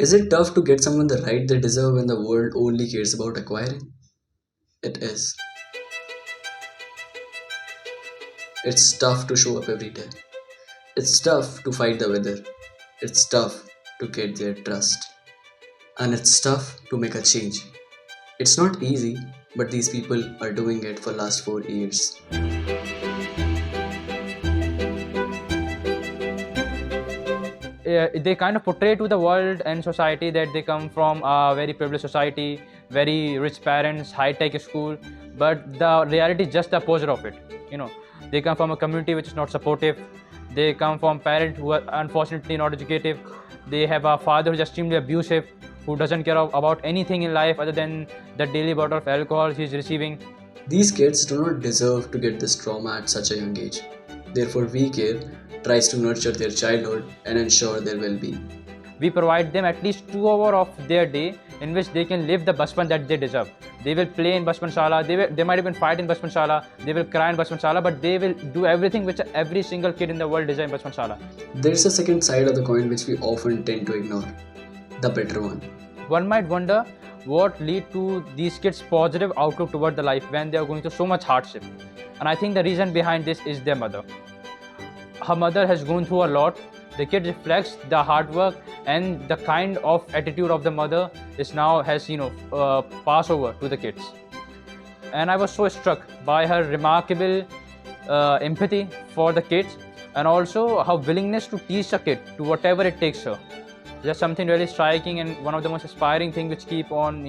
Is it tough to get someone the right they deserve when the world only cares about acquiring? It is. It's tough to show up every day. It's tough to fight the weather. It's tough to get their trust. And it's tough to make a change. It's not easy, but these people are doing it for last 4 years. They kind of portray to the world and society that they come from a very privileged society, very rich parents, high-tech school, but the reality is just the opposite of it. You know, they come from a community which is not supportive. They come from parents who are unfortunately not educative. They have a father who's extremely abusive, who doesn't care about anything in life other than the daily bottle of alcohol he's receiving. These kids do not deserve to get this trauma at such a young age. Therefore, We Care tries to nurture their childhood and ensure their well being. We provide them at least 2 hours of their day in which they can live the Bachpan that they deserve. They will play in Bachpan Shala, they might even fight in Bachpan Shala, they will cry in Bachpan Shala, but they will do everything which every single kid in the world deserves in Bachpan Shala. There's a second side of the coin which we often tend to ignore, the better one. One might wonder what lead to these kids' positive outlook toward the life when they are going through so much hardship. And I think the reason behind this is their mother. Her mother has gone through a lot. The kid reflects the hard work and the kind of attitude of the mother is now has passed over to the kids. And I was so struck by her remarkable empathy for the kids and also her willingness to teach a kid to whatever it takes her. That's something really striking and one of the most inspiring things which keep on,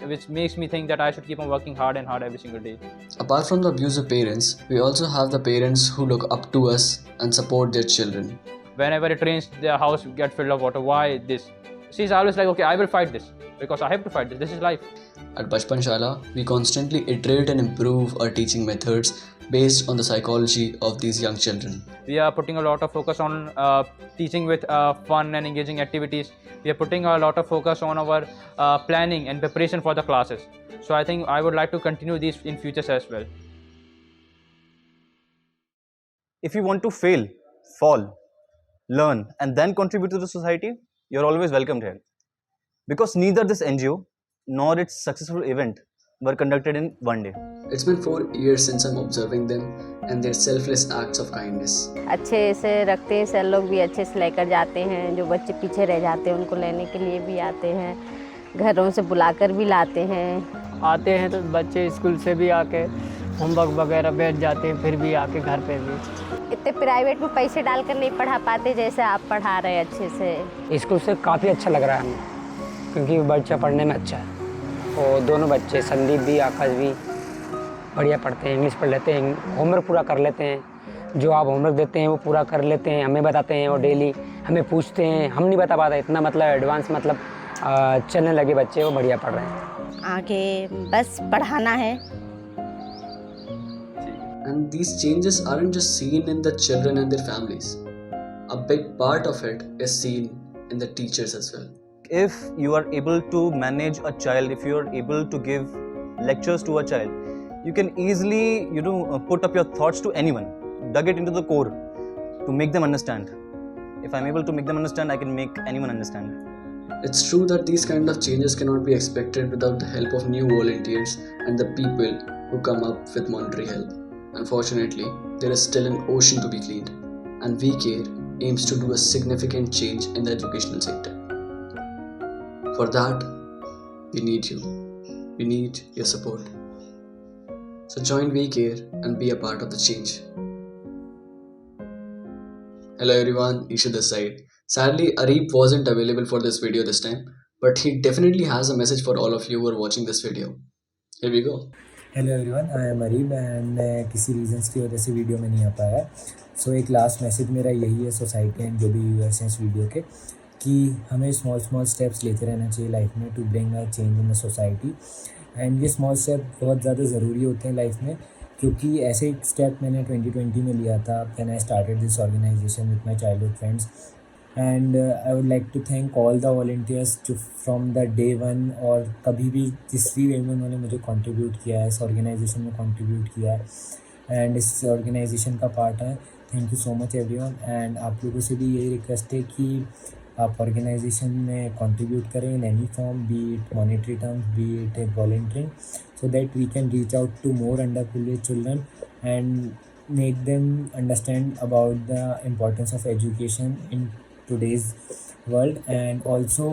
which makes me think that I should keep on working hard and hard every single day. Apart from the abusive parents, we also have the parents who look up to us and support their children. Whenever it rains, their house gets filled of water. Why this? She's always like, okay, I will fight this because I have to fight this. This is life. At Bachpan Shala, we constantly iterate and improve our teaching methods based on the psychology of these young children. We are putting a lot of focus on teaching with fun and engaging activities. We are putting a lot of focus on our planning and preparation for the classes. So I think I would like to continue these in futures as well. If you want to fail, fall, learn, and then contribute to the society, you're always welcomed here. Because neither this NGO nor its successful event were conducted in one day. It's been 4 years since I'm observing them and their selfless acts of kindness. अच्छे से रखते हैं sir लोग भी अच्छे से लेकर जाते हैं जो बच्चे पीछे रह जाते हैं उनको लेने के लिए भी आते हैं घरों से बुलाकर भी लाते हैं आते हैं तो बच्चे स्कूल से भी आके होमवर्क वगैरह बैठ जाते हैं फिर भी आके घर पे भी इतने प्राइवेट में पैसे डालकर नहीं पढ़ा पाते जैसे आप पढ़ा रहे अच्छे से स्कूल से काफ़ी अच्छा लग रहा है हमें क्योंकि बच्चा पढ़ने में अच्छा है और दोनों बच्चे संदीप भी आकाश भी बढ़िया पढ़ते हैं इंग्लिश पढ़ लेते हैं होमवर्क पूरा कर लेते हैं जो आप होमवर्क देते हैं वो पूरा कर लेते हैं हमें बताते हैं और डेली हमें पूछते हैं हम नहीं बता पाते इतना मतलब एडवांस मतलब चलने लगे बच्चे वो बढ़िया पढ़ रहे हैं आगे बस पढ़ाना है And these changes aren't just seen in the children and their families. A big part of it is seen in the teachers as well. If you are able to manage a child, if you are able to give lectures to a child, you can easily put up your thoughts to anyone, dug it into the core to make them understand. If I'm able to make them understand, I can make anyone understand. It's true that these kind of changes cannot be expected without the help of new volunteers and the people who come up with monetary help. Unfortunately, there is still an ocean to be cleaned, and We Care aims to do a significant change in the educational sector. For that, we need you. We need your support. So join We Care and be a part of the change. Hello everyone, Isha this side. Sadly, Areeb wasn't available for this video this time, but he definitely has a message for all of you who are watching this video. Here we go. Hello everyone I am Areeb and मैं किसी reasons की वजह से video में नहीं आ पाया सो एक last message मेरा यही है सोसाइटी एंड जो भी व्यूअर्स हैं इस वीडियो के कि हमें स्मॉल स्टेप्स लेते रहना चाहिए लाइफ में to bring a change in the society and ये स्मॉल स्टेप बहुत ज़्यादा ज़रूरी होते हैं लाइफ में क्योंकि ऐसे एक स्टेप मैंने 2020 में लिया था when I started this organization with my childhood friends and I would like to thank all the volunteers जो फ्रॉम द डे वन और कभी भी जिस भी वे में उन्होंने मुझे कंट्रीब्यूट किया है इस ऑर्गेनाइजेशन में कंट्रीब्यूट किया है एंड इस ऑर्गेनाइजेशन का पार्ट है thank you so much everyone and आप लोगों से भी यही रिक्वेस्ट है कि आप ऑर्गेनाइजेशन में कंट्रीब्यूट करें in any form, B it monetary terms, B it volunteering, so that we can reach out to more underprivileged children and make them understand about the importance of education in today's world. And also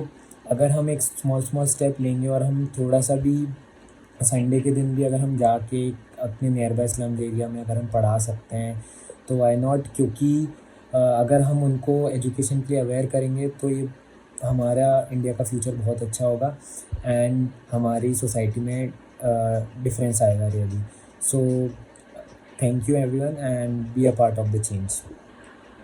अगर हम एक small step लेंगे और हम थोड़ा सा भी Sunday के दिन भी अगर हम जाके अपने नियर बाय स्लम्स एरिया में अगर हम पढ़ा सकते हैं तो वाई नॉट, क्योंकि अगर हम उनको एजुकेशन के लिए अवेयर करेंगे तो ये हमारा इंडिया का फ्यूचर बहुत अच्छा होगा एंड हमारी सोसाइटी में डिफरेंस आएगा really. So thank you everyone and be a part of the change.